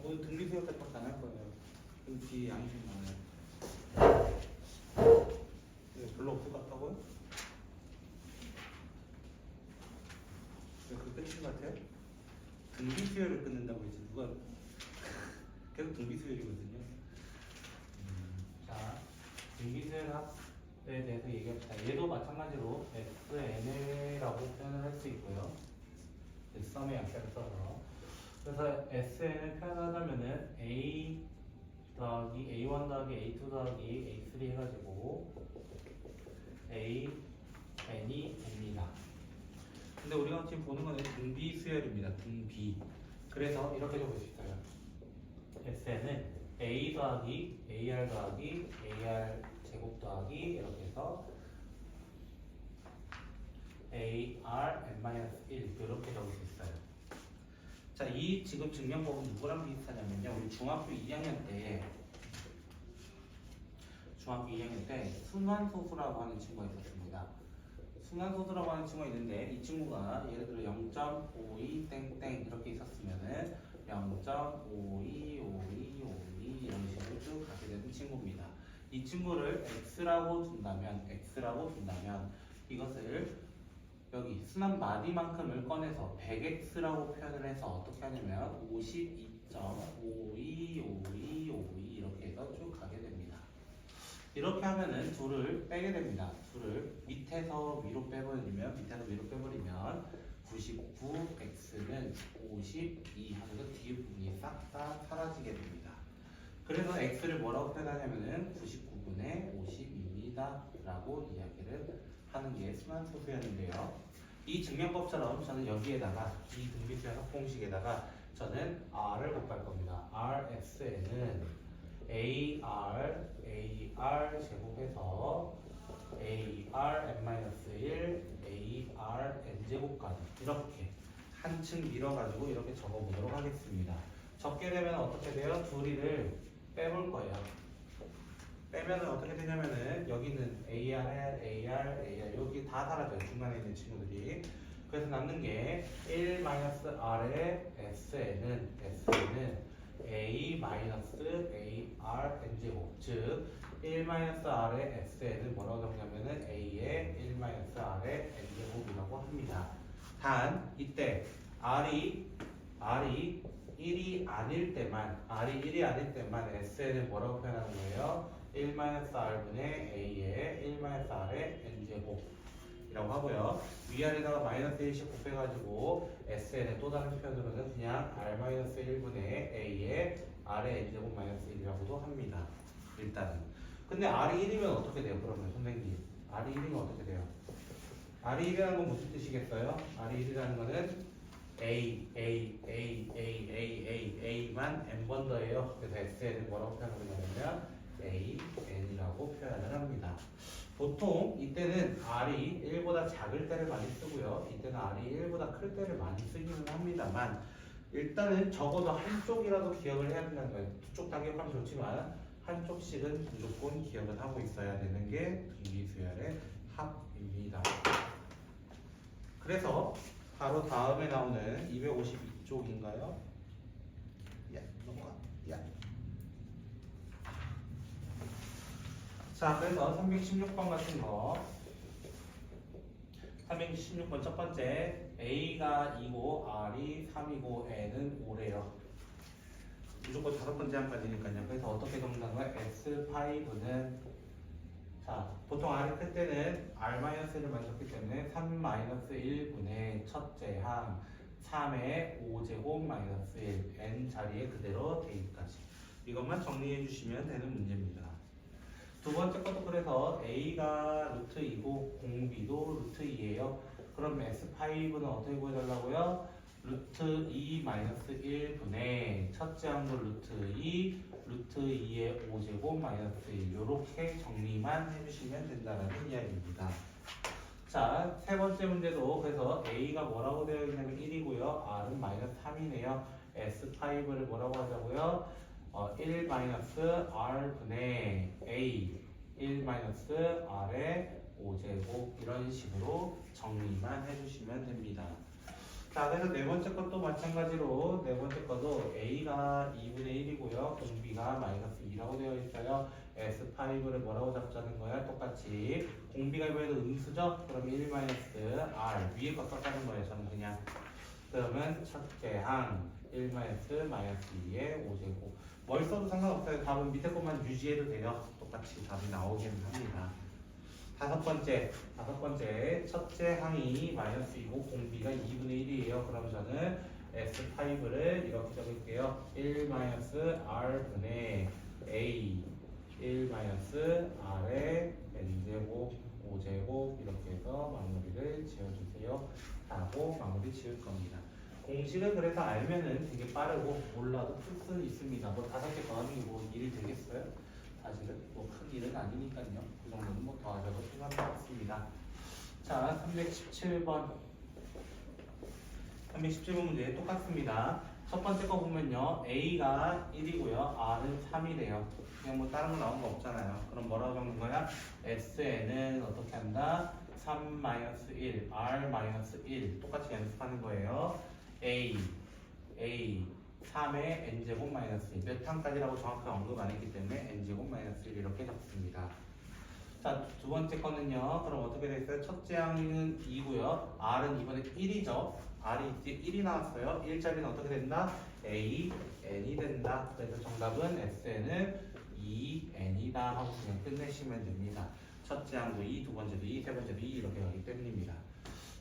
오늘 등비수열 때밖에 안 할 거예요. 여기 뒤에 양이 좀 많아요. 네, 별로 없을 것 같다고요? 왜 그 끝인 것 같아요? 등비수열을 끊는다고 했지 누가 계속 등비수열이거든요. 자, 등비수열에 대해서 얘기합시다. 얘도 마찬가지로 SN이라고 표현을 할 수 있고요. 썸의 약자를 써서. 그래서 SN을 표현하자면은 A 더하기 A1 더하기 A2 더하기 A3 해가지고 A, N이 됩니다. 근데 우리가 지금 보는 거는 등비수열입니다. 등비. 그래서 이렇게 적을 수 있어요. SN은 A 더하기 AR 더하기 AR 제곱 더하기 이렇게 해서 AR N-1 이렇게 적을 수 있어요. 자, 이 지금 증명법은 누구랑 비슷하냐면요. 우리 중학교 2학년 때 순환소수라고 하는 친구가 있었습니다. 순환소수라고 하는 친구가 있는데 이 친구가 예를 들어 0.52 땡땡 이렇게 있었으면은 0.525252 이런 식으로 쭉 가게 되는 친구입니다. 이 친구를 x라고 둔다면 이것을 여기 순환 마디만큼을 꺼내서 100x라고 표현을 해서 어떻게 하냐면 52.525252 이렇게 해서 쭉 가게 됩니다. 이렇게 하면은 둘을 빼게 됩니다. 둘을 밑에서 위로 빼버리면 99x는 52 하면서 뒤에 부분이 싹 다 사라지게 됩니다. 그래서 x를 뭐라고 표현하냐면은 99분의 52입니다 라고 이야기를 하는 게 순환소수였는데요. 이 증명법처럼 저는 여기에다가 이 등비수열 합공식에다가 저는 r을 곱할 겁니다. rsn은 AR 제곱해서 AR n-1 AR n제곱까지 이렇게 한층 밀어가지고 이렇게 적어보도록 하겠습니다. 적게 되면 어떻게 돼요? 둘이를 빼볼 거예요. 빼면은 어떻게 되냐면은 여기는 AR 여기 다 사라져요. 중간에 있는 친구들이. 그래서 남는 게 1-R의 SN은 A-AR n제곱 즉 1-R의 SN은 뭐라고 적냐면은 A의 1-R의 n제곱이라고 합니다. 단 이때 R이 1이 아닐 때만 SN을 뭐라고 표현하는 거예요? 1-R분의 A의 1-R의 n제곱이라고 하고요. 위아래다가 마이너스 1씩 곱해가지고 SN의 또 다른 표현으로는 그냥 R-1분의 A의 R의 n제곱 마이너스 1이라고도 합니다. 일단은. 근데 R이 1이면 어떻게 돼요? 그러면 선생님. R이 1이면 어떻게 돼요? R이 1이라는 건 무슨 뜻이겠어요? R이 1이라는 거는 A만 n번 더해요. 그래서 SN을 뭐라고 표현하고 있냐면 AN이라고 표현을 합니다. 보통 이때는 R이 1보다 작을 때를 많이 쓰고요. 이때는 R이 1보다 클 때를 많이 쓰기는 합니다만 일단은 적어도 한쪽이라도 기억을 해야 된다는 거예요. 두 쪽 다 기억하면 좋지만 한쪽씩은 무조건 기억을 하고 있어야 되는 게 등비수열의 합입니다. 그래서 바로 다음에 나오는 252쪽인가요? 넘어가. 자, 그래서 316번 같은 거 316번 첫 번째 A가 2고 R이 3이고 N은 5래요. 무조건 다섯 번째 한까지니까요. 그래서 어떻게 적는다는 거예요? S5는 자, 보통 R이 클 때는 R-1을 만졌기 때문에 3-1분의 첫째 항 3의 5제곱 마이너스 1 n 자리에 그대로 대입까지 이것만 정리해 주시면 되는 문제입니다. 두 번째 것도 그래서 A가 루트 2고 공B도 루트 2예요. 그럼 S5는 어떻게 구해달라고요? 루트 2 마이너스 1분의 첫째 항도 루트 2 루트 2의 5제곱 마이너스 1 이렇게 정리만 해주시면 된다는 이야기입니다. 자, 세 번째 문제도 그래서 A가 뭐라고 되어 있냐면 1이고요. R은 마이너스 3이네요. S5를 뭐라고 하자고요? 1-R분의 A 1-R의 5제곱 이런 식으로 정리만 해주시면 됩니다. 자, 그래서 네 번째 것도 마찬가지로 네 번째 것도 A가 2분의 1이고요. 공비가 마이너스 2라고 되어 있어요. S5를 뭐라고 잡자는 거야? 똑같이. 공비가 이번에도 음수죠? 그럼 1 마이너스 R 위에 거 썼다는 거예요. 저는 그냥. 그러면 첫째 항 1 마이너스 2의 5제곱. 뭘 써도 상관없어요. 답은 밑에 것만 유지해도 돼요. 똑같이 답이 나오기는 합니다. 다섯 번째 첫째 항이 마이너스이고 공비가 2분의 1이에요. 그럼 저는 S5를 이렇게 적을게요. 1 마이너스 R분의 A 1 마이너스 R의 N제곱 5제곱 이렇게 해서 마무리를 지어주세요. 하고 마무리 지을 겁니다. 공식을 그래서 알면은 되게 빠르고 몰라도 풀 수는 있습니다. 뭐 5개 더하는 게 뭐 일이 되겠어요? 사실은 뭐 큰 일은 아니니까요. 그 정도는 뭐 더하셔도 상관없습니다. 자, 317번. 317번 문제 똑같습니다. 첫 번째 거 보면요. A가 1이고요. R은 3이래요. 그냥 뭐 다른 거 나온 거 없잖아요. 그럼 뭐라고 적는 거야? SN은 어떻게 한다? 3-1, R-1 똑같이 연습하는 거예요. A 3의 n제곱 마이너스 1. 몇 항까지라고 정확하게 언급 안 했기 때문에 n제곱 마이너스 1 이렇게 적습니다. 자, 두 번째 거는요. 그럼 어떻게 됐어요? 첫째 항은 2고요. R은 이번에 1이죠. R이 이제 1이 나왔어요. 1짜리는 어떻게 된다? A, N이 된다. 그래서 정답은 SN은 2N이다 하고 그냥 끝내시면 됩니다. 첫째 항도 2, 두 번째도 2, 세 번째도 2 이렇게 가기 때문입니다.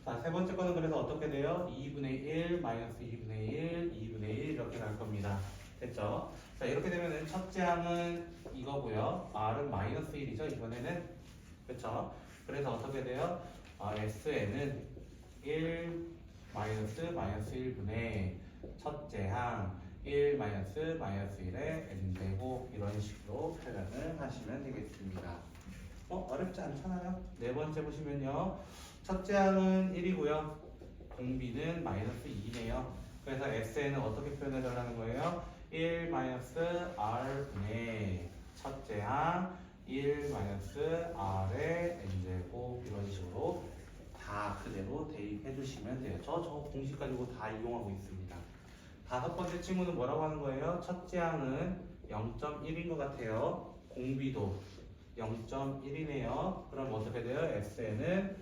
자, 세 번째 거는 그래서 어떻게 돼요? 2분의 1, 마이너스 2분의 1, 2분의 1 이렇게 갈 겁니다. 됐죠? 자, 이렇게 되면은 첫째 항은 이거고요. R은 마이너스 1이죠, 이번에는. 그렇죠? 그래서 어떻게 돼요? SN은 1, 마이너스 1분의 첫째 항 1 마이너스 1의 n제곱 이런 식으로 표현을 하시면 되겠습니다. 어렵지 않잖아요? 네 번째 보시면요. 첫째 항은 1이고요. 공비는 마이너스 2네요. 그래서 SN은 어떻게 표현해 달라는 거예요? 1 마이너스 R분의 첫째 항 1 마이너스 R의 n제곱 이런 식으로 다 그대로 대입해 주시면 돼요. 저 공식 가지고 다 이용하고 있습니다. 다섯 번째 친구는 뭐라고 하는 거예요? 첫째 항은 0.1인 것 같아요. 공비도 0.1이네요. 그럼 어떻게 돼요? SN은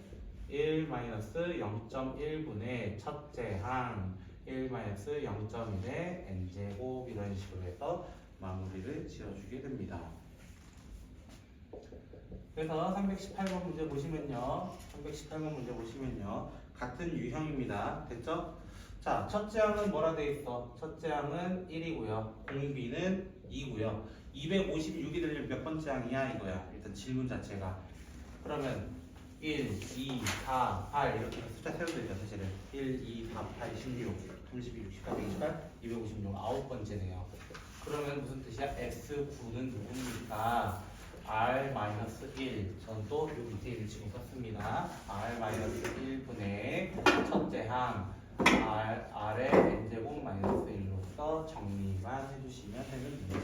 1-0.1분의 첫째 항 1-0.1의 n제곱 이런 식으로 해서 마무리를 지어주게 됩니다. 그래서 318번 문제 보시면요. 같은 유형입니다. 됐죠? 자, 첫째 항은 뭐라 돼 있어? 첫째 항은 1이고요. 공비는 2고요. 256이 되려면 몇 번째 항이야? 이거야. 일단 질문 자체가. 그러면 1, 2, 4, 8 이렇게 숫자 세워도 되죠, 사실은. 1, 2, 4, 8, 16, 32, 64, 128, 256, 9번째네요. 그러면 무슨 뜻이야? S9는 누굽니까? R-1. 전 또 요 밑에 1 지금 썼습니다. R-1분의 첫째 항 R의 n제곱 마이너스 1로서 정리만 해주시면 되는 문제.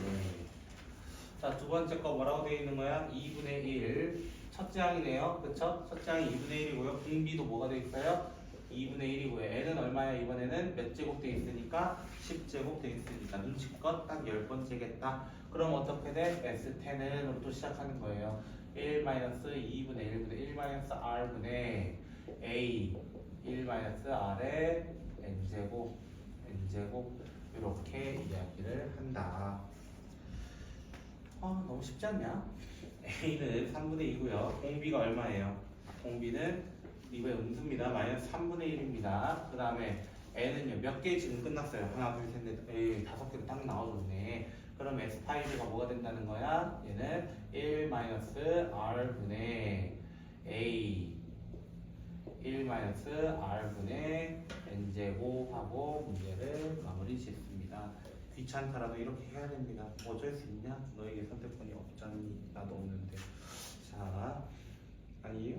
자, 두 번째 거 뭐라고 되어 있는 거야? 2분의 1. 첫째 항이네요. 그쵸? 첫째 항이 2분의 1이고요. 공비도 뭐가 되어 있어요? 2분의 1이고요. n은 얼마야? 이번에는 몇 제곱 되어 있으니까? 10제곱 되어 있으니까 눈치껏 딱 10번째겠다. 그럼 어떻게 돼? S10으로 또 시작하는 거예요. 1-2분의 1분의 1-R분의 A 1-R의 n제곱 이렇게 이야기를 한다. 너무 쉽지 않냐? A는 3분의 2고요. 공비가 얼마예요? 공비는 이번에 음수입니다. 마이너스 3분의 1입니다. 그 다음에 N은요, 몇 개 지금 끝났어요? 하나, 둘, 셋, 넷, 5개로 딱 나와줬네. 그럼 S5가 뭐가 된다는 거야? 얘는 1-R분의 A 1-R분의 n제곱하고 문제를 마무리 짓습니다. 귀찮더라도 이렇게 해야 됩니다. 어쩔 수 있냐? 너에게 선택권이 없잖니. 나도 없는데. 자, 아니에요?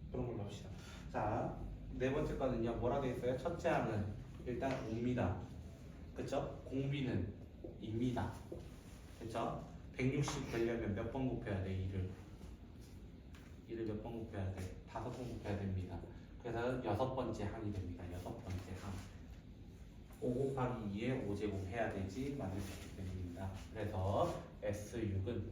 그런 걸로 합시다. 자, 네 번째 거는요. 뭐라 돼 있어요? 첫째 항은 일단 5입니다. 그쵸? 공비는 2입니다. 그쵸? 160 되려면 몇 번 곱해야 돼? 2를 몇 번 곱해야 돼? 5번 곱해야 됩니다. 그래서 여섯 번째 항이 됩니다. 여섯 번째 항. 5 곱하기 2에 5제곱 해야 되지 만들 수 있기 때문입니다. 그래서 S6은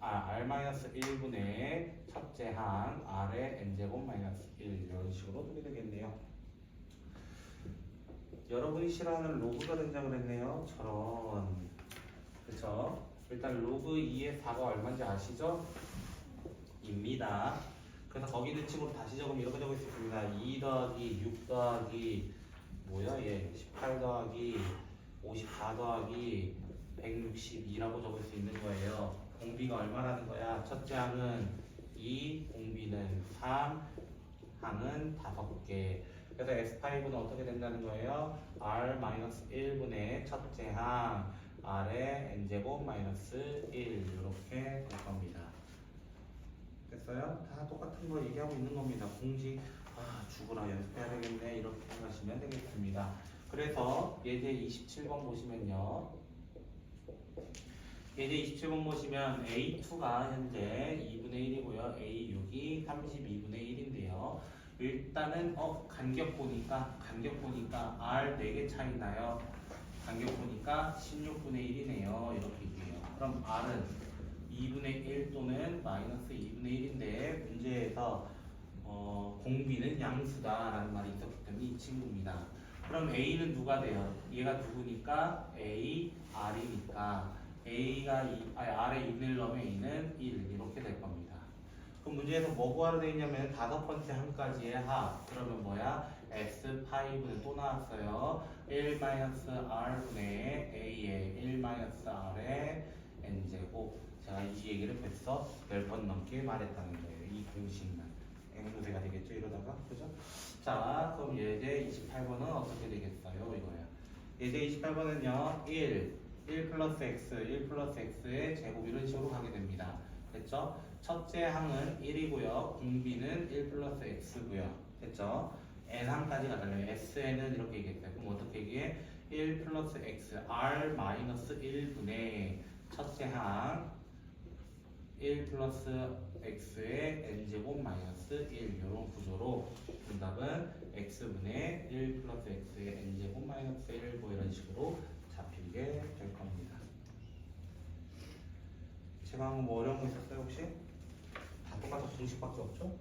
R-1분의 첫째 항 R의 N제곱 마이너스 1 이런 식으로 두게 되겠네요. 여러분이 싫어하는 로그가 된다고 그랬네요. 저런. 그쵸? 일단 로그 2의 4가 얼마인지 아시죠? 입니다. 그래서 거기 있는 친구로 다시 적으면 이렇게 적을 수 있습니다. 2 더하기 6 더하기 뭐야 얘 18 더하기 54 더하기 162라고 적을 수 있는 거예요. 공비가 얼마라는 거야? 첫째 항은 2, 공비는 3, 항은 5개. 그래서 S5는 어떻게 된다는 거예요? R-1분의 첫째 항 R의 N제곱 마이너스 1 이렇게 될 겁니다. 됐어요? 다 똑같은 거 얘기하고 있는 겁니다. 공식 죽으라 연습해야 되겠네 이렇게 생각하시면 되겠습니다. 그래서 예제 27번 보시면요. 예제 27번 보시면 A2가 현재 2분의 1이고요. A6이 32분의 1인데요. 일단은 간격 보니까 R 4개 차이 나요. 간격 보니까 16분의 1이네요. 이렇게 얘기해요. 그럼 R은 2분의 1 또는 마이너스 2분의 1인데 문제에서 공비는 양수다라는 말이 있었기 때문에 이 친구입니다. 그럼 A는 누가 돼요? 얘가 누구니까? A, R이니까 R에 2분의 1 넣으면 A는 1 이렇게 될 겁니다. 그럼 문제에서 뭐 구하러 되어 있냐면 다섯 번째 항까지의 합. 그러면 뭐야? S5는 또 나왔어요. 1-R분의 A의 1-R의 N제곱. 제가 이 얘기를 벌써 10번 넘게 말했다는 거예요. 이 공식만. 앵무새가 되겠죠? 이러다가. 그죠? 자, 그럼 예제 28번은 어떻게 되겠어요? 이거야. 예제 28번은요. 1 플러스 X, 1 플러스 X의 제곱 이런 식으로 가게 됩니다. 됐죠? 첫째 항은 1이고요. 공비는 1 플러스 X고요. 됐죠? N항까지 가달래요. SN은 이렇게 얘기했어요. 그럼 어떻게 얘기해? 1 플러스 X, R 마이너스 1분의 첫째 항 1 플러스 X의 N제곱 마이너스 1 이런 구조로 정답은 X분의 1 플러스 X의 N제곱 마이너스 1 뭐 이런 식으로 잡히게 될 겁니다. 제가 한 거 뭐 어려운 거 있었어요 혹시? 다 똑같은 공식밖에 없죠?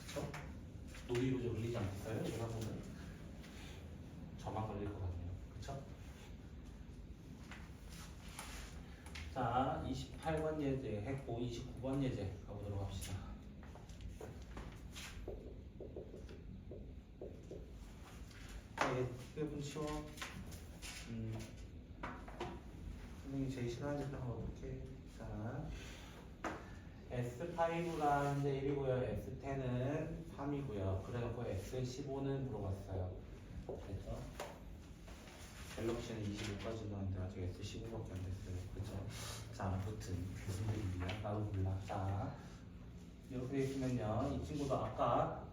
그쵸? 놀이로저 걸리지 않겠어요? 제가 보면 저만 걸릴 것 같네요. 그쵸? 자, 28번 예제 했고 29번 예제 가보도록 합시다. 자, 얘 치워. 선생님이 제일 싫어하는 짓을 하면 어떡해? 자, S5가 현재 1이고요. S10은 3이고요. 그래놓고 S15는 물어봤어요. 그래서 갤럭시는 25까지 나왔는데 아직 S15밖에 안 됐어요. 그렇죠? 자, 아무튼 무슨 일이야? 나도 몰라. 자, 이렇게 있으면요. 이 친구도 아까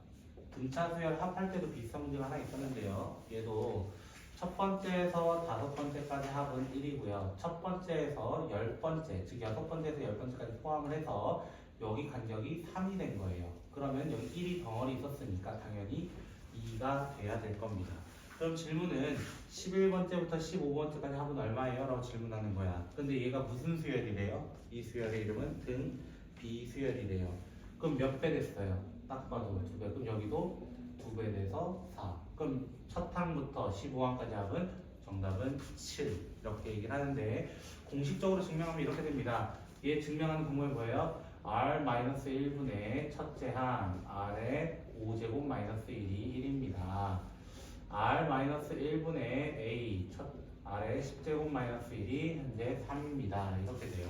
등차 수열 합할 때도 비슷한 문제가 하나 있었는데요. 얘도 첫 번째에서 다섯 번째까지 합은 1이고요. 첫 번째에서 10번째, 즉 여섯 번째에서 10번째까지 포함을 해서 여기 간격이 3이 된 거예요. 그러면 여기 1이 덩어리 있었으니까 당연히 2가 돼야 될 겁니다. 그럼 질문은 11번째부터 15번째까지 합은 얼마예요? 라고 질문하는 거야. 근데 얘가 무슨 수열이래요? 이 수열의 이름은 등 비수열이래요. 그럼 몇 배 됐어요? 딱 봐도 2배. 그럼 여기도 2배 돼서 4. 그럼 첫 항부터 15항까지 합은 정답은 7. 이렇게 얘기를 하는데 공식적으로 증명하면 이렇게 됩니다. 얘 증명하는 공式뭐예요? R-1분의 첫째 항 R의 5제곱 마이너스 1이 1입니다. R-1분의 A R의 10제곱 마이너스 1이 현재 3입니다. 이렇게 돼요.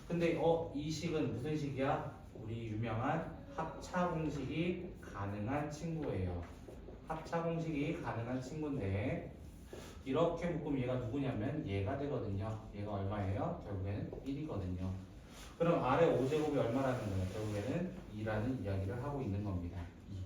근데 이 식은 무슨 식이야? 우리 유명한 합차 공식이 가능한 친구예요. 합차 공식이 가능한 친구인데 이렇게 묶으면 얘가 누구냐면 얘가 되거든요. 얘가 얼마예요? 결국에는 1이거든요. 그럼 R의 5제곱이 얼마라는 거예요? 결국에는 2라는 이야기를 하고 있는 겁니다. 2.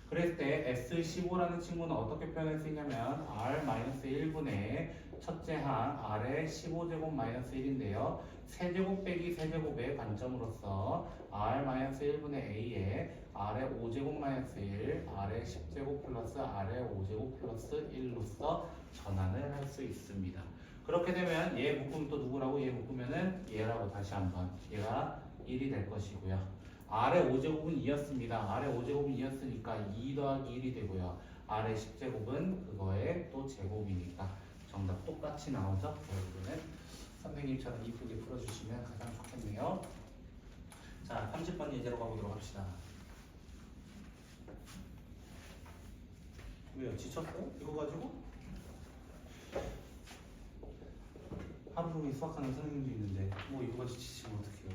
그랬을 때 S15라는 친구는 어떻게 표현할 수 있냐면 R-1분의 첫째 항 R의 15제곱 마이너스 1인데요. 세제곱 빼기 세제곱의 관점으로서 R-1분의 A의 R의 5제곱 마이너스 1, R의 10제곱 플러스 R의 5제곱 플러스 1로서 전환을 할 수 있습니다. 그렇게 되면 얘 묶으면 또 누구라고? 얘 묶으면은 얘라고 다시 한번 얘가 1이 될 것이고요. R의 5제곱은 2였습니다. R의 5제곱은 2였으니까 2 더하기 1이 되고요. R의 10제곱은 그거의 또 제곱이니까 정답 똑같이 나오죠. 결국에는 선생님처럼 이쁘게 풀어주시면 가장 좋겠네요. 자, 30번 예제로 가보도록 합시다. 왜요? 지쳤어요? 이거 가지고? 하루 종일 수학하는 선생님도 있는데 뭐 이거 가지고 지치면 어떡해요?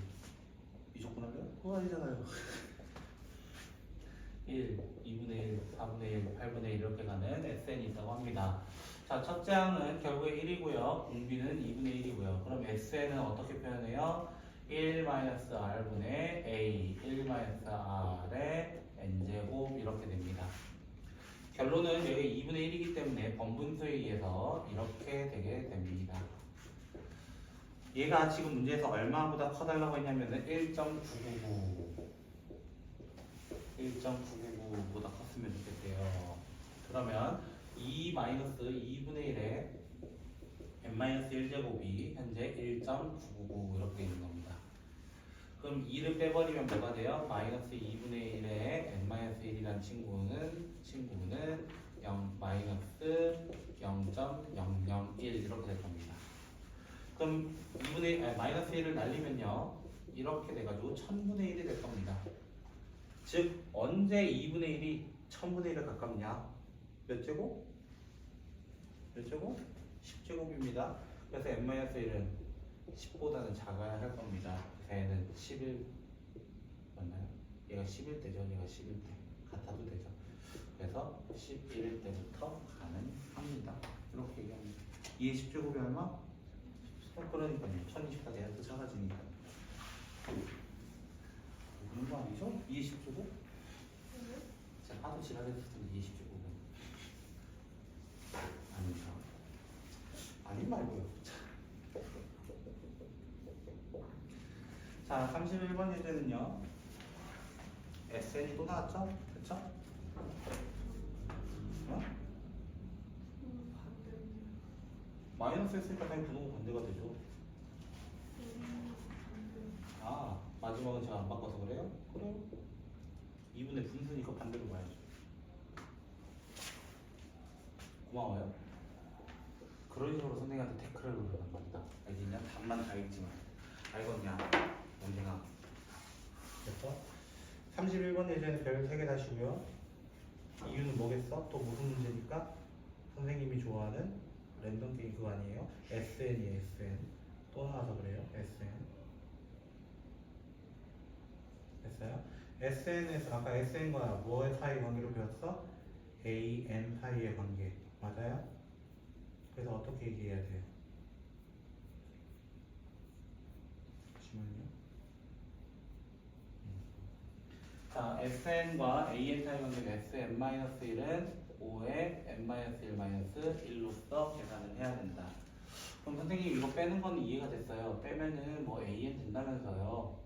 이 조건 하면? 그거 아니잖아요. 1, 2분의 1, 4분의 1, 8분의 1 이렇게 가는 SN이 있다고 합니다. 자, 첫째 항은 결국에 1이고요. 공비는 2분의 1이고요. 그럼 SN은 어떻게 표현해요? 1-R분의 A, 1-R의 N제곱 이렇게 됩니다. 결론은 여기 2분의 1이기 때문에 번분수에 의해서 이렇게 되게 됩니다. 얘가 지금 문제에서 얼마보다 커달라고 했냐면은 1.999보다 컸으면 좋겠대요. 그러면 2-2분의 1에 n-1제곱이 현재 1.999 이렇게 있는 겁니다. 그럼 2를 빼버리면 뭐가 돼요? 마이너스 2분의 1에 n-1이라는 친구는 0, 마이너스 0.001 이렇게 될 겁니다. 그럼 마이너스 1을 날리면요 이렇게 돼가지고 1000분의 1이 될 겁니다. 즉 언제 2분의 1이 1000분의 1에 가깝냐? 몇 제곱? 몇 제곱? 10제곱입니다. 그래서 n-1은 10보다는 작아야 할 겁니다. 얘는 11 맞나요? 얘가 11대죠. 얘가 11대 같아도 되죠. 그래서 11대부터 가능합니다. 이렇게 얘기합니다. 2의 10제곱이 얼마? 그러니까요. 1024 얘가 더 작아지니까. 그런 거 아니죠? 2의 10제곱? 제가 하도 지랄했을 텐데 2의 10제곱은 아니죠. 아니 말고요. 자, 31번 예제는요. SN이 또 나왔죠? 그쵸? 어? 마이너스 했으니까 당연히 분호가 반대가 되죠. 아, 마지막은 제가 안 바꿔서 그래요? 그래요. 2분의 분수니까 반대로 봐야죠. 고마워요. 그런 식으로 선생님한테 태클을 부르는 겁니다. 알겠냐? 답만 다 읽지만. 알겠냐? 언제나. 됐어? 31번 예제는 별 3개 다시고요. 이유는 뭐겠어? 또 무슨 문제니까? 선생님이 좋아하는 랜덤 게임 그거 아니에요? SN이에요, SN. 또 나와서 그래요, SN. 됐어요? SN에서 아까 SN과 뭐의 사이 관계로 배웠어? A, N 사이의 관계. 맞아요? 그래서 어떻게 얘기해야 돼요? 잠시만요. 자, SN과 AN 사이 관계는 SN-1은 5에 n-1-1로서 계산을 해야 된다. 그럼 선생님 이거 빼는 건 이해가 됐어요. 빼면은 뭐 AN 된다면서요.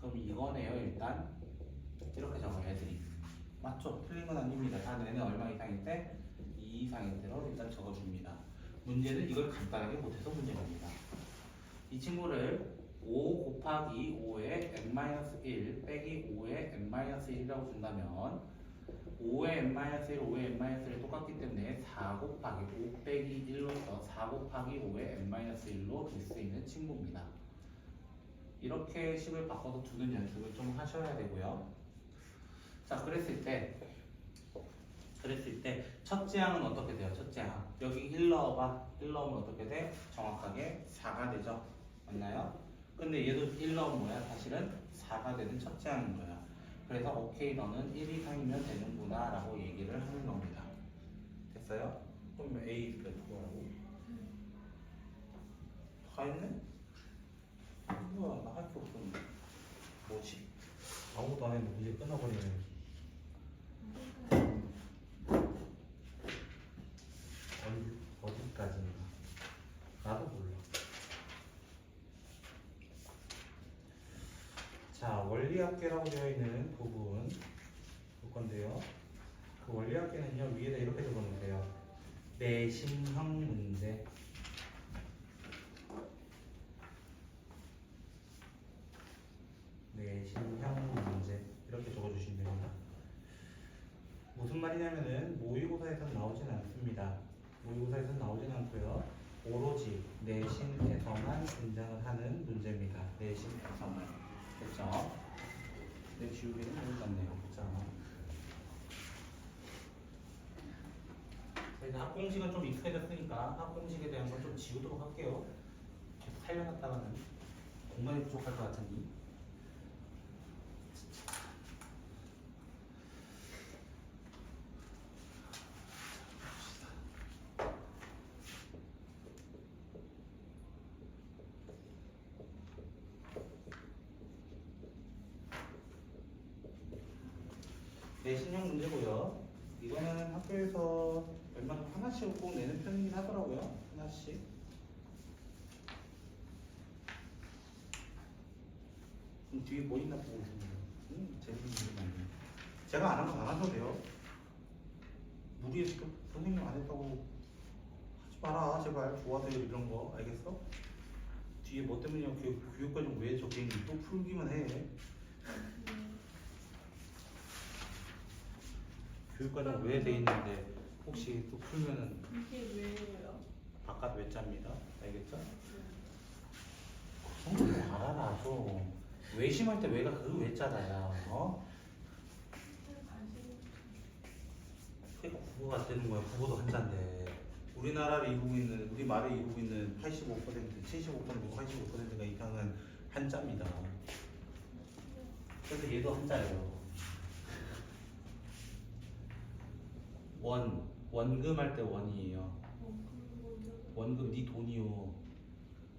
그럼 이거네요. 일단 이렇게 적어요. 애들이. 맞죠? 틀린 건 아닙니다. 다 n은 얼마 이상일 때? 2 이상일 때로 일단 적어줍니다. 문제는 이걸 간단하게 못해서 문제입니다. 이 친구를 5 곱하기 5에 n-1 빼기 5에 n-1이라고 준다면 5에 n-1, 5에 n-1이 똑같기 때문에 4 곱하기 5 빼기 1로서 4 곱하기 5에 n-1로 될 수 있는 친구입니다. 이렇게 식을 바꿔서 두는 연습을 좀 하셔야 되고요. 자, 그랬을 때 첫째 항은 어떻게 돼요? 첫째 항 여기 1 넣어봐. 1 넣으면 어떻게 돼? 정확하게 4가 되죠. 맞나요? 근데 얘도 1 넣으면 뭐야? 사실은 4가 되는 첫째 항인 거야. 그래서 오케이 너는 1 이상이면 되는구나 라고 얘기를 하는 겁니다. 됐어요? 그럼 A 몇 거라고? 다 했네? 뭐야, 나 할 게 없었는데. 뭐지? 아무것도 안 했는데 이제 끝나버리네. 어디까지인가? 나도 몰라. 자, 원리합계라고 되어 있는 부분 건데요. 그 원리학계는요 위에다 이렇게 적어놓으세요. 내신형 문제. 내신형 문제 이렇게 적어주시면 됩니다. 무슨 말이냐면은 모의고사에서는 나오진 않습니다. 모의고사에서는 나오진 않고요. 오로지 내신에서만 등장을 하는 문제입니다. 내신에서만. 됐죠? 내 지우개는 너무 같네요. 그죠? 저희는 합공식은 좀 익숙해졌으니까 합공식에 대한 건 좀 지우도록 할게요. 계속 살려놨다가는 공간이 부족할 것 같으니. 내신형 문제고요. 이거는 학교에서 웬만하면 하나씩은 꼭 내는 편이긴 하더라고요. 하나씩. 뒤에 뭐 있나 보고 있습니다. 재밌는 게 많네요. 제가 안 하면 안 하셔도 돼요. 무리해서 선생님 안 했다고 하지 마라. 제발 좋아서 이런 거 알겠어? 뒤에 뭐 때문이야 교육과정 왜 적혀있는지 또 풀기만 해. 교육과정 왜 돼 있는데 혹시 또 풀면은 이게 왜예요? 바깥 외자입니다. 알겠죠? 좀 알아라 좀. 외심할 때 외가 그 외자다야. 어? 그게 국어가 되는 거야. 국어도 한자인데. 우리나라를 이루고 있는 우리 말을 이루고 있는 85% 75% 85%가 이상은 한자입니다. 그래서 얘도 한자예요. 원금 할 때 원이에요. 원금 네 돈이요.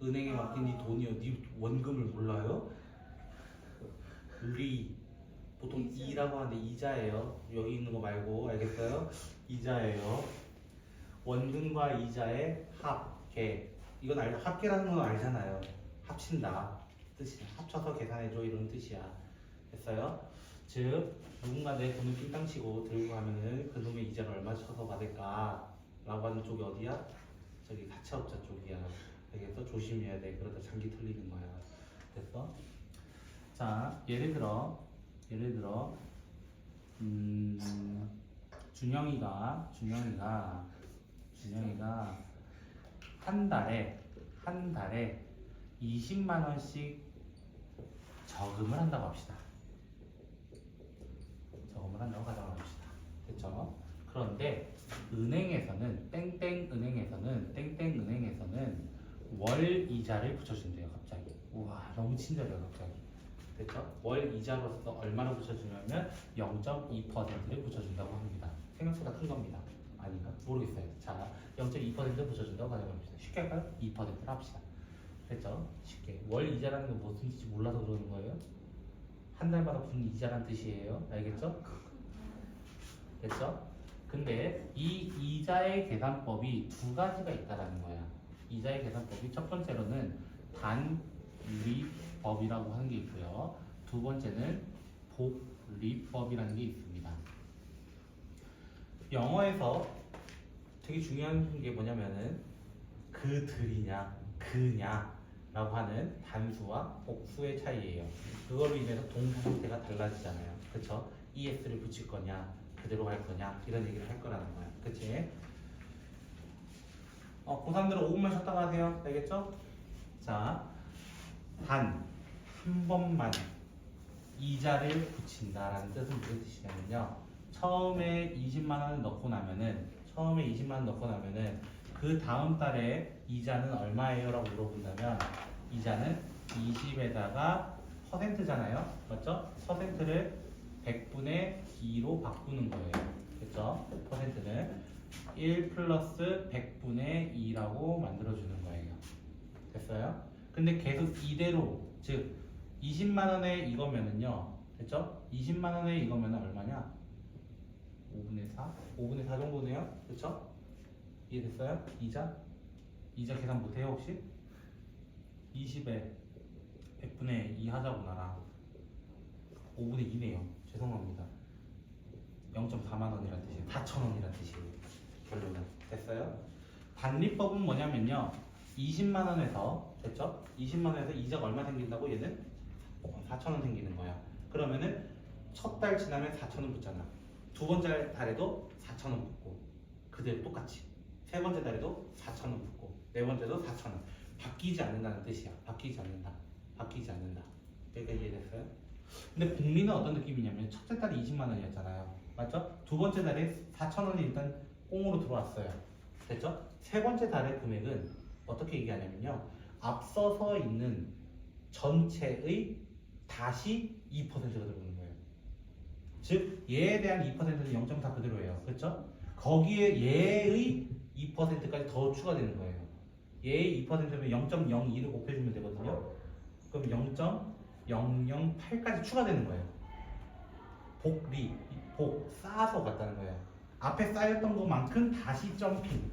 은행에 맡긴 네 돈이요. 네 원금을 몰라요? 보통 이라고 하는데 이자예요. 여기 있는 거 말고 알겠어요? 이자예요. 원금과 이자의 합계. 이건 합계라는 건 알잖아요. 합친다 뜻이야. 합쳐서 계산해줘 이런 뜻이야. 됐어요? 즉 누군가 내 돈을 삥땅 치고 들고 가면은 그놈의 이자를 얼마 쳐서 받을까 라고 하는 쪽이 어디야? 저기 가차업자 쪽이야. 알겠어? 조심해야 돼. 그러다 장기 틀리는 거야. 됐어? 자 예를 들어 준영이가 한 달에 20만 원씩 저금을 한다고 합시다. 저금을 한다고 가정합시다. 됐죠? 그런데 은행에서는 땡땡은행에서는 월 이자를 붙여준대요. 갑자기. 우와 너무 친절해요. 갑자기. 됐죠? 월 이자로서 얼마를 붙여주냐면 0.2%를 붙여준다고 합니다. 생각보다 큰 겁니다. 아닌가? 모르겠어요. 자, 0.2% 붙여준다고 가정합시다. 쉽게 할까요? 2%를 합시다. 됐죠? 쉽게. 월 이자라는 게 무슨 뜻인지 몰라서 그러는 거예요. 한 달마다 붙는 이자란 뜻이에요. 알겠죠? 됐죠? 근데 이 이자의 계산법이 두 가지가 있다라는 거야. 이자의 계산법이 첫 번째로는 단리법이라고 하는 게 있고요. 두 번째는 복리법이라는 게 있습니다. 영어에서 되게 중요한 게 뭐냐면은 그들이냐 그냐라고 하는 단수와 복수의 차이예요. 그걸로 인해서 동사 형태가 달라지잖아요. 그쵸? es를 붙일 거냐 그대로 갈 거냐 이런 얘기를 할 거라는 거야. 그치? 고3들은 5분만 쉬었다가 하세요. 알겠죠? 자, 한 번만 이자를 붙인다라는 뜻은 무슨 뜻이냐면요. 처음에 20만 원을 넣고 나면은 그 다음 달에 이자는 얼마예요? 라고 물어본다면 이자는 20에다가 퍼센트잖아요. 맞죠? 퍼센트를 100분의 2로 바꾸는 거예요. 그렇죠? 퍼센트는 1 플러스 100분의 2라고 만들어주는 거예요. 됐어요? 근데 계속 이대로 즉 20만 원에 이거면은요. 됐죠? 20만 원에 이거면은 얼마냐? 5분의 4? 5분의 4 정도네요. 그렇죠? 이해됐어요? 이자 계산 못해요 혹시? 20에 100분의 2 하자고 나랑 5분의 2네요. 죄송합니다. 0.4만 원이라는 뜻이에요. 4천 원이라는 뜻이에요. 결론은 됐어요? 단리법은 뭐냐면요. 20만 원에서 됐죠? 20만 원에서 이자가 얼마 생긴다고 얘는 4천 원 생기는 거야. 그러면은 첫 달 지나면 4천 원 붙잖아. 두 번째 달에도 4천 원 붙고 그대로 똑같이 세 번째 달에도 4천 원 붙고 네 번째도 4천 원. 바뀌지 않는다는 뜻이야. 바뀌지 않는다. 바뀌지 않는다. 여기가 이해됐어요? 근데 복리는 어떤 느낌이냐면 첫째 달에 20만 원이었잖아요. 맞죠? 두 번째 달에 4천 원이 일단 꽁으로 들어왔어요. 됐죠? 세 번째 달의 금액은 어떻게 얘기하냐면요. 앞서서 있는 전체의 다시 2%가 들어오는 거예요. 즉 얘에 대한 2%는 0.4 그대로예요. 그렇죠? 거기에 얘의 2%까지 더 추가되는 거예요. 얘의 2%면 0.02를 곱해주면 되거든요. 그럼 0.008까지 추가되는 거예요. 쌓아서 갔다는 거예요. 앞에 쌓였던 것만큼 다시 점핑,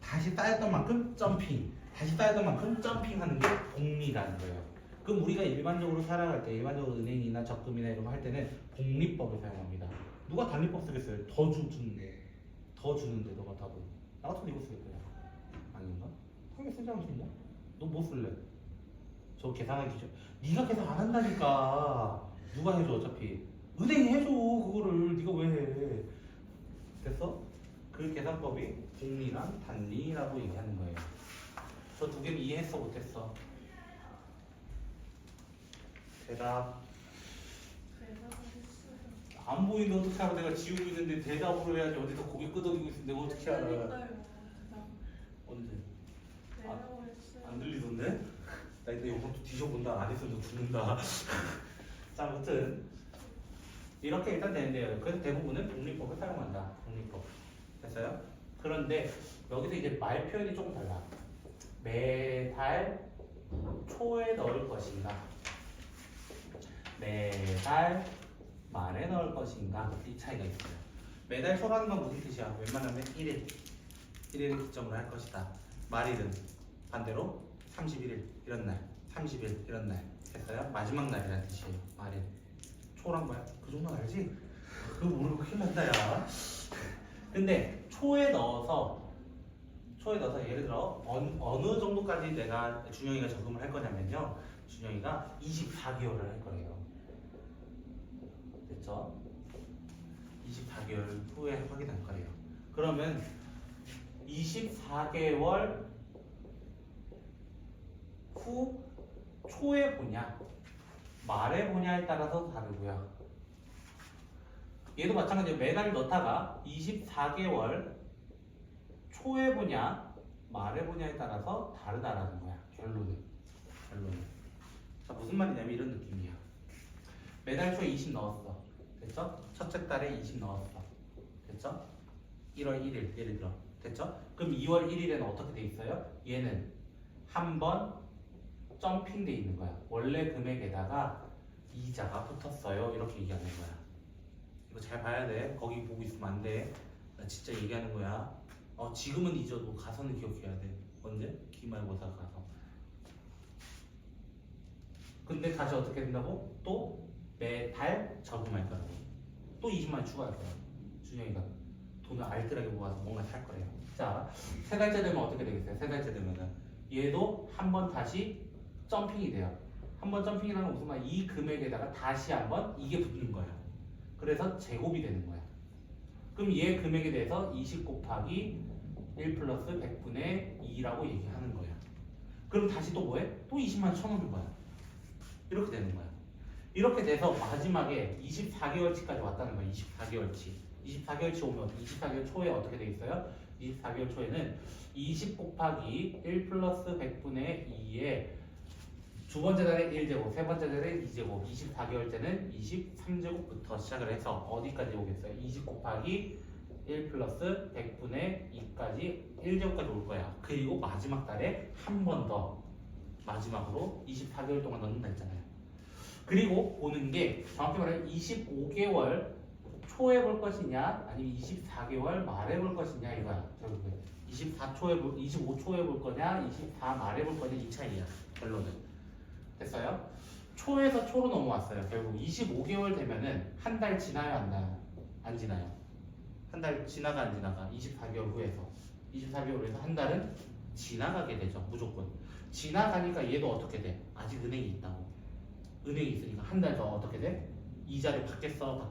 다시 쌓였던 만큼 점핑, 다시 쌓였던 만큼 점핑하는 게 복리라는 거예요. 그럼 우리가 일반적으로 살아갈 때, 일반적으로 은행이나 적금이나 이런 거 할 때는 복리법을 사용합니다. 누가 단리법 쓰겠어요? 더 주는데 너가 답은. 나 같으면 이거 쓰겠다. 아닌가? 하게 쓰지 않겠냐? 너 뭐 쓸래? 저 계산하기 전 네가 계산 안 한다니까. 누가 해줘 어차피. 은행이 해줘 그거를. 네가 왜 해? 됐어? 그 계산법이 복리랑 단리라고 얘기하는 거예요. 저 두 개는 이해했어 못했어? 대답. 안 보이는데 어떻게 알아? 내가 지우고 있는데 대답으로 해야지. 어디서 고개 끄덕이고 있는데 어떻게 알아? 언제? 안 들리던데? 나 이제 이번 또 뒤져본다. 안 했으면 너 죽는다. 자, 아무튼 이렇게 일단 되는데요. 그래서 대부분은 복리법을 사용한다. 복리법. 됐어요? 그런데 여기서 이제 말 표현이 조금 달라. 매달 초에 넣을 것인가? 매달 말에 넣을 것인가? 이 차이가 있어요. 매달 초라는 건 무슨 뜻이야? 웬만하면 1일을 기점으로 할 것이다. 말일은 반대로 31일 이런 날, 30일 이런 날. 됐어요? 마지막 날이라는 뜻이에요. 말일. 초란 거야? 그 정도는 알지? 그거 모르고 큰일 난다 야. 근데 초에 넣어서 예를 들어 어느 정도까지 내가 준영이가 적금을 할 거냐면요. 준영이가 24개월을 할 거예요. 됐죠? 24개월 후에 확인할 거예요. 그러면 24개월 후 초에 보냐 말에 보냐에 따라서 다르고요. 얘도 마찬가지로 매달 넣다가 24개월 초에 보냐 말에 보냐에 따라서 다르다라는 거야. 결론은. 자, 무슨 말이냐면 이런 느낌이야. 매달 초에 20 넣었어. 됐죠? 첫째 달에 20 넣었어. 됐죠? 1월 1일 예를 들어. 됐죠? 그럼 2월 1일에는 어떻게 돼 있어요? 얘는 한 번 점핑 돼 있는 거야. 원래 금액에다가 이자가 붙었어요. 이렇게 얘기하는 거야. 이거 잘 봐야 돼. 거기 보고 있으면 안 돼. 나 진짜 얘기하는 거야. 지금은 잊어도 가서는 기억해야 돼. 언제? 기말고사 가서. 근데 다시 어떻게 된다고? 또 매달 저금할 거라고. 또 20만 원 추가할 거야. 준영이가 돈을 알뜰하게 모아서 뭔가 살 거래요. 자, 세 달째 되면 어떻게 되겠어요? 세 달째 되면은 얘도 한 번 다시 점핑이 돼요. 한 번 점핑이라는 건 무슨 말이야? 이 금액에다가 다시 한번 이게 붙는 거야. 그래서 제곱이 되는 거야. 그럼 얘 금액에 대해서 20 곱하기 1 플러스 100분의 2라고 얘기하는 거야. 그럼 다시 또 뭐해? 또 20만 쳐놓는 거야. 이렇게 되는 거야. 이렇게 돼서 마지막에 24개월치까지 왔다는 거야. 24개월치. 24개월치 오면 24개월 초에 어떻게 돼 있어요? 24개월 초에는 20 곱하기 1 플러스 100분의 2에 두 번째 달에 1제곱, 세 번째 달에 2제곱, 24개월째는 23제곱부터 시작을 해서 어디까지 오겠어요? 20 곱하기 1 플러스 100분의 2까지 1제곱까지 올 거야. 그리고 마지막 달에 한 번 더 마지막으로 24개월 동안 넣는다 했잖아요. 그리고 보는 게 정확히 말하면 25개월 초에 볼 것이냐 아니면 24개월 말에 볼 것이냐 이거야. 결국은 25초에 볼 거냐 24 말에 볼 거냐 이 차이야. 결론은. 됐어요? 초에서 초로 넘어왔어요. 결국 25개월 되면은 한 달 지나야 안 나요? 안 지나요. 한 달 지나가 안 지나가? 24개월 후에서 24개월 후에서 한 달은 지나가게 되죠. 무조건 지나가니까 얘도 어떻게 돼? 아직 은행이 있다고. 은행이 있으니까 한 달 더 어떻게 돼? 이자를 받겠어?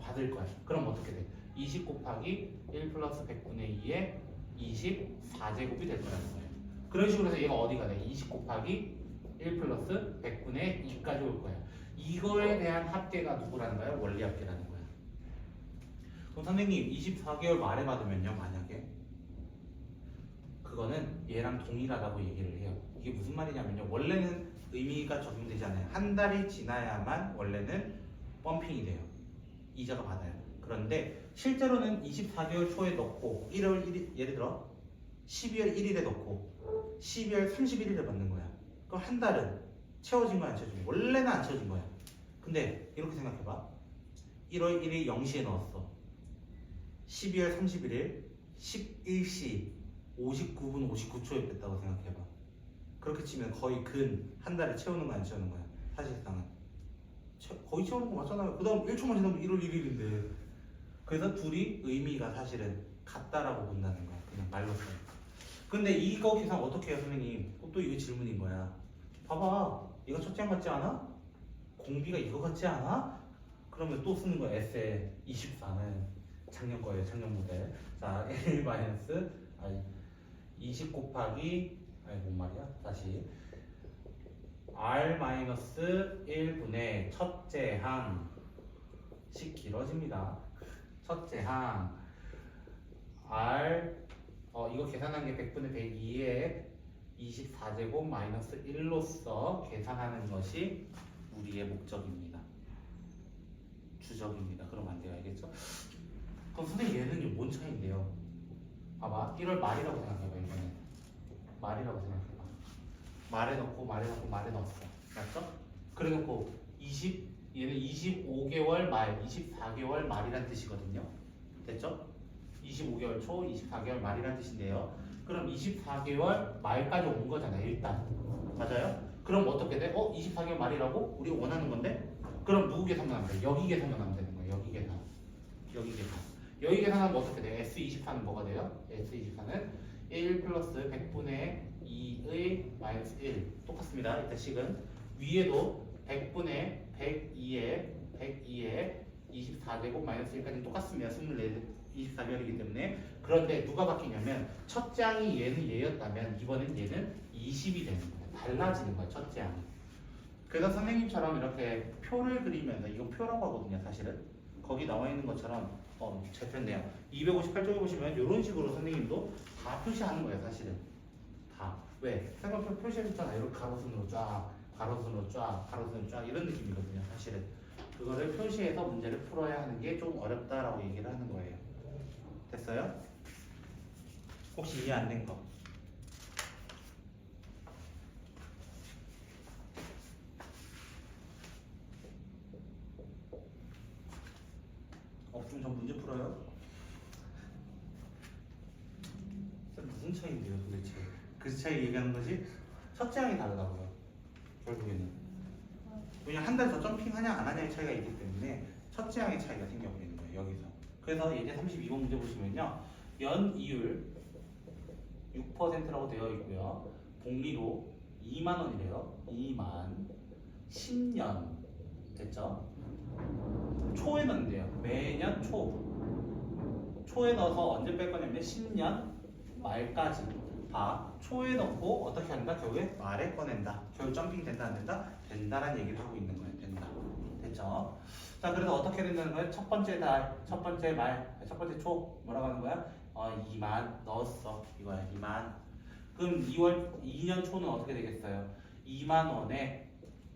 받을 거야. 그럼 어떻게 돼? 20 곱하기 1 플러스 100분의 2에 24제곱이 될 거라는 거예요. 그런 식으로 해서 얘가 어디가 돼? 20 곱하기 1 플러스 100분의 2까지 올 거야. 이거에 대한 합계가 누구라는 거야? 원리 합계라는 거야. 그럼 선생님 24개월 말에 받으면요, 만약에 그거는 얘랑 동일하다고 얘기를 해요. 이게 무슨 말이냐면요, 원래는 의미가 적용되지 않아요. 한 달이 지나야만 원래는 펌핑이 돼요. 이자가 받아요. 그런데 실제로는 24개월 초에 넣고 1월 1일, 예를 들어 12월 1일에 넣고 12월 31일에 받는 거야. 그럼 한 달은 채워진 거야, 안 채워진 거야? 원래는 안 채워진 거야. 근데 이렇게 생각해봐. 1월 1일 0시에 넣었어. 12월 31일 11시 59분 59초에 뺐다고 생각해봐. 그렇게 치면 거의 근 한 달에 채우는 거 안 채우는 거야. 사실상은 거의 채우는 거 맞잖아요. 그 다음 1초만 지나면 1월 1일인데 그래서 둘이 의미가 사실은 같다라고 본다는 거야. 그냥 말로써. 근데 이거 계산 어떻게 해요, 선생님? 또 이거 질문인 거야. 봐봐, 이거 첫째 양 같지 않아? 공비가 이거 같지 않아? 그러면 또 쓰는 거야. 에세 24는 작년 거예요. 작년 모델. 자, 1 마이너스 20 곱하기 뭔 말이야? 다시 r 마이너스 1분의 첫째 항씩 길어집니다. 첫째 항 r 이거 계산한 게 100분의 102에 24제곱 마이너스 1로서 계산하는 것이 우리의 목적입니다. 주적입니다. 그럼 안 돼요. 알겠죠? 그럼 선생님 얘는 뭔 차이인데요? 봐봐. 1월 말이라고 생각해봐. 이거는 말이라고 생각해봐. 말에 넣고 말에 넣었어. 맞죠? 그래 놓고 얘는 25개월 말, 24개월 말이란 뜻이거든요. 됐죠? 25개월 초, 24개월 말이란 뜻인데요. 그럼 24개월 말까지 온 거잖아요. 일단. 맞아요? 그럼 어떻게 돼? 24개월 말이라고? 우리가 원하는 건데? 그럼 누구 계산만 하면 돼? 여기 계산만 하면 되는 거예요. 여기 계산. 여기 계산하면 어떻게 돼? S24는 뭐가 돼요? S24는 1 플러스 100분의 2의 마이너스 1 똑같습니다. 일단 식은 위에도 100분의 102에 24제곱 마이너스 1까지 똑같습니다. 24개월이기 때문에. 그런데 누가 바뀌냐면 첫째 항이 얘였다면 이번엔 얘는 20이 되는 거예요. 달라지는 거예요. 첫째 항이. 그래서 선생님처럼 이렇게 표를 그리면서 이건 표라고 하거든요. 사실은 거기 나와 있는 것처럼 제 편네요. 258쪽에 보시면 이런 식으로 선생님도 다 표시하는 거예요. 사실은 다. 왜? 쌍꺼풀 표시해줬잖아. 이렇게 가로선으로 쫙, 가로선으로 쫙, 가로선으로 쫙 이런 느낌이거든요. 사실은 그거를 표시해서 문제를 풀어야 하는 게 좀 어렵다라고 얘기를 하는 거예요. 됐어요? 혹시 이해 안 된 거? 없으면 전 문제 풀어요. 무슨 차이인데요 도대체? 그 차이 얘기하는 거지? 첫째 항이 다르다고요. 결국에는. 왜냐 한 달 더 점핑하냐 안 하냐의 차이가 있기 때문에 첫째 항의 차이가 생겨버리는 거예요. 여기서. 그래서 예제 32번 문제 보시면요. 연이율 6%라고 되어 있고요. 복리로 2만 원이래요. 2만 10년 됐죠? 초에 넣는데요. 매년 초에 넣어서 언제 뺄 거냐면 10년 말까지. 초에 넣고 어떻게 한다? 결국에 말에 꺼낸다. 결국 점핑 된다 안 된다? 된다라는 얘기를 하고 있는 거예요. 된다. 됐죠? 자, 그래서 어떻게 된다는 거예요? 첫 번째 달, 첫 번째 말, 첫 번째 초 뭐라고 하는 거야? 2만 넣었어. 이거야. 2만. 그럼 2년 초는 어떻게 되겠어요? 2만 원에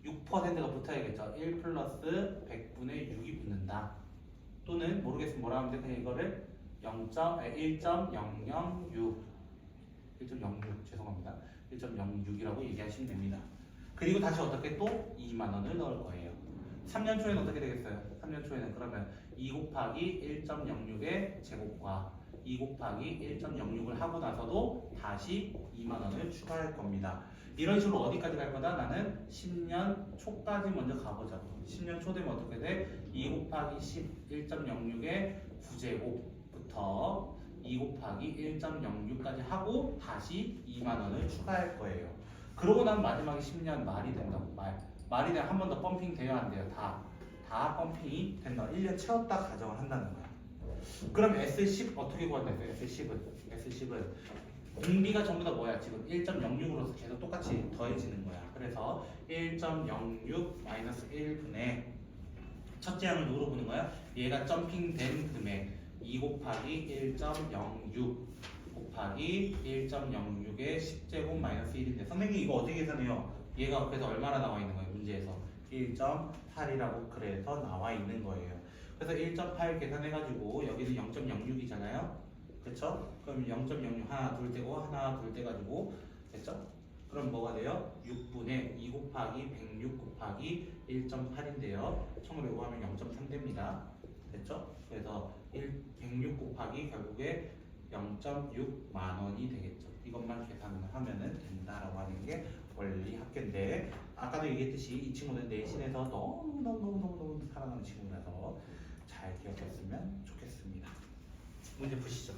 6%가 붙어야겠죠. 1 플러스 100분의 6이 붙는다. 또는 모르겠으면 뭐라 하면 돼? 그냥 이거를 1.006 죄송합니다. 1.06이라고 얘기하시면 됩니다. 그리고 다시 어떻게 또 2만 원을 넣을 거예요. 3년 초에는 어떻게 되겠어요? 3년 초에는 그러면 2 곱하기 1.06의 제곱과 2 곱하기 1.06을 하고 나서도 다시 2만 원을 추가할 겁니다. 이런 식으로 어디까지 갈 거다? 나는 10년 초까지 먼저 가보자고. 10년 초 되면 어떻게 돼? 2 곱하기 10 1.06의 9제곱부터 2 곱하기 1.06까지 하고 다시 2만 원을 추가할 거예요. 그러고 나면 마지막에 10년 말이 된다고. 말이 되면 한 번 더 펌핑 돼야 안 돼요. 다 펌핑이 된다. 1년 채웠다 가정을 한다는 거야. 그럼 S10 어떻게 구한다 했어요? S10은 공비가 전부 다 뭐야? 지금 1.06으로서 계속 똑같이 더해지는 거야. 그래서 1.06 마이너스 1분의 첫째 항을 누구로 보는 거야? 얘가 점핑된 금액 2 곱하기 1.06 곱하기 1.06의 10제곱 마이너스 1인데 선생님 이거 어떻게 계산해요? 얘가 그래서 얼마나 나와 있는 거예요? 문제에서 1.8이라고 그래서 나와 있는 거예요. 그래서 1.8 계산해가지고 여기는 0.06이잖아요. 그쵸? 그럼 0.06 하나 둘 떼고 하나 둘 떼가지고 됐죠? 그럼 뭐가 돼요? 6분의 2 곱하기 106 곱하기 1.8인데요. 1500하면 0.3 됩니다. 됐죠? 그래서 106 곱하기 결국에 0.6만 원이 되겠죠. 이것만 계산을 하면은 된다라고 하는 게 원리 학계인데 아까도 얘기했듯이 이 친구는 내신에서 너무 살아가는 친구라서 잘 기억했으면 좋겠습니다. 문제 푸시죠.